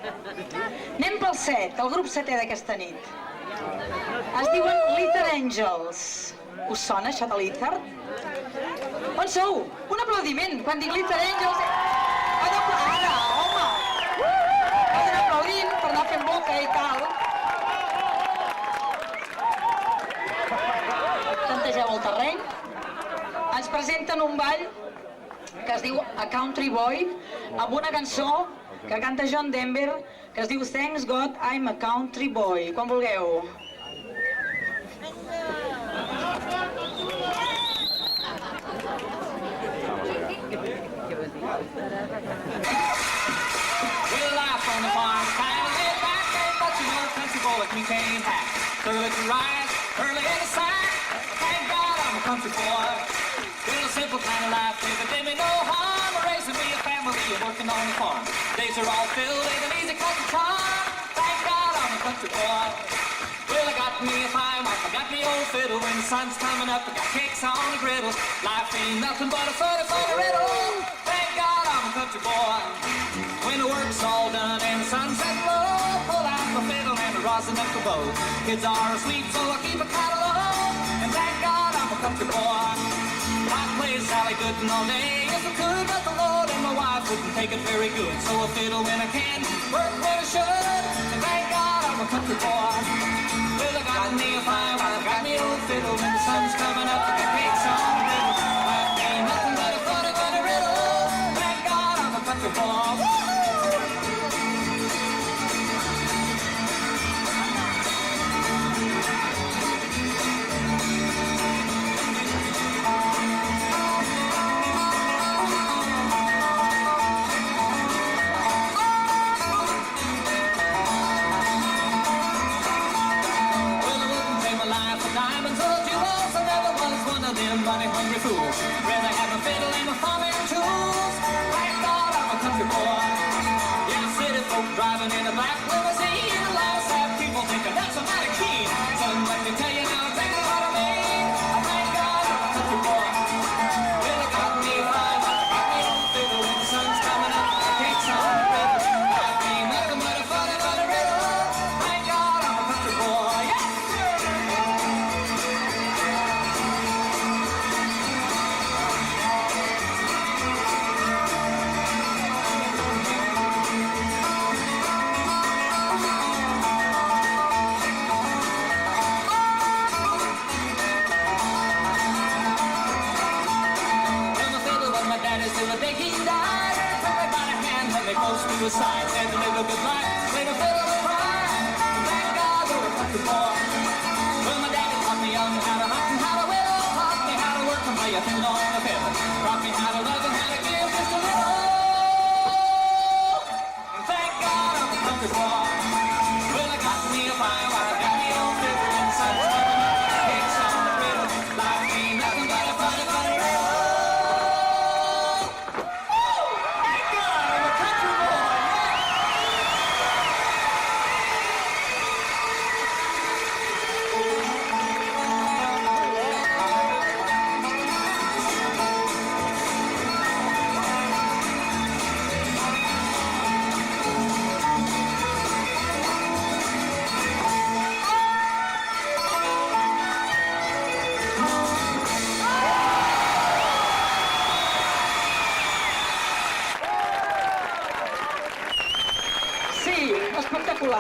Anem pel 7, el grup 7è d'aquesta nit. Es diuen Lither Angels. Us sona això de Lither? On sou? Un aplaudiment quan dic Lither Angels. Ara, home! Poden aplaudint per anar fent boca i tal. Tantegeu el terreny. Ens presenten un ball que es diu A Country Boy, amb una cançó que canta John Denver, que es diu Thanks God I'm a Country Boy. Quan vulgueu. Well, life on the farm, kind of laid back, but you know, country boy like me can't hack. Early to rise, early in the sack. Thank God I'm a country boy. Well, a simple kind of life, baby, did me no harm. Raising me a family and working on the farm. Days are all filled with an easy country charm. Thank God I'm a country boy. Well, I got me a fine wife, I got me old fiddle. When the sun's coming up, I got cakes on the griddle. Life ain't nothing but a funny, funny riddle. Thank God I'm a country boy. When the work's all done and the sun's setting low, pull out my fiddle and the rosin up the bow. Kids are asleep, so I keep it kind of low. And thank God I'm a country boy. I play Sally Gooden all day if I could, but the Lord and my wife wouldn't take it very good. So I fiddle when I can, work when I should. And thank God I'm a country boy. Well, I got me a fine wife, got me old fiddle. When the sun's coming up, I got cakes on the griddle. Life ain't nothing but a funny, funny riddle. Thank God I'm a country boy. Money-hungry fools. Rather have a fiddle and a farming tools. Thank God I'm a country boy. Yeah, city folk driving in a black limousine. A lot of sad people thinking that's a mighty keen. Son, let me tell you now exactly what I mean. Thank God I'm a country boy. Well, I got me a fine wife, I got me old fiddle. When the sun's coming up, I cakes on the griddle. Life ain't nothing but a funny, funny riddle. Thank God I'm a country boy. Yeah. Till the day he died, took me by the hand, held me close to his side, said to live a good life, played a fiddle and cried. Thank God we're a country boy. Well, my daddy taught me young how to hunt and how to whittle, taught me how to work and play a tune on the fiddle, taught me how to love and how to give just a little. And thank God I'm a country boy. Well, I got me a fine wife, I got me old fiddle, and the sun's coming up, cakes on the griddle. Life ain't nothing but a funny, funny riddle. Sí, espectacular.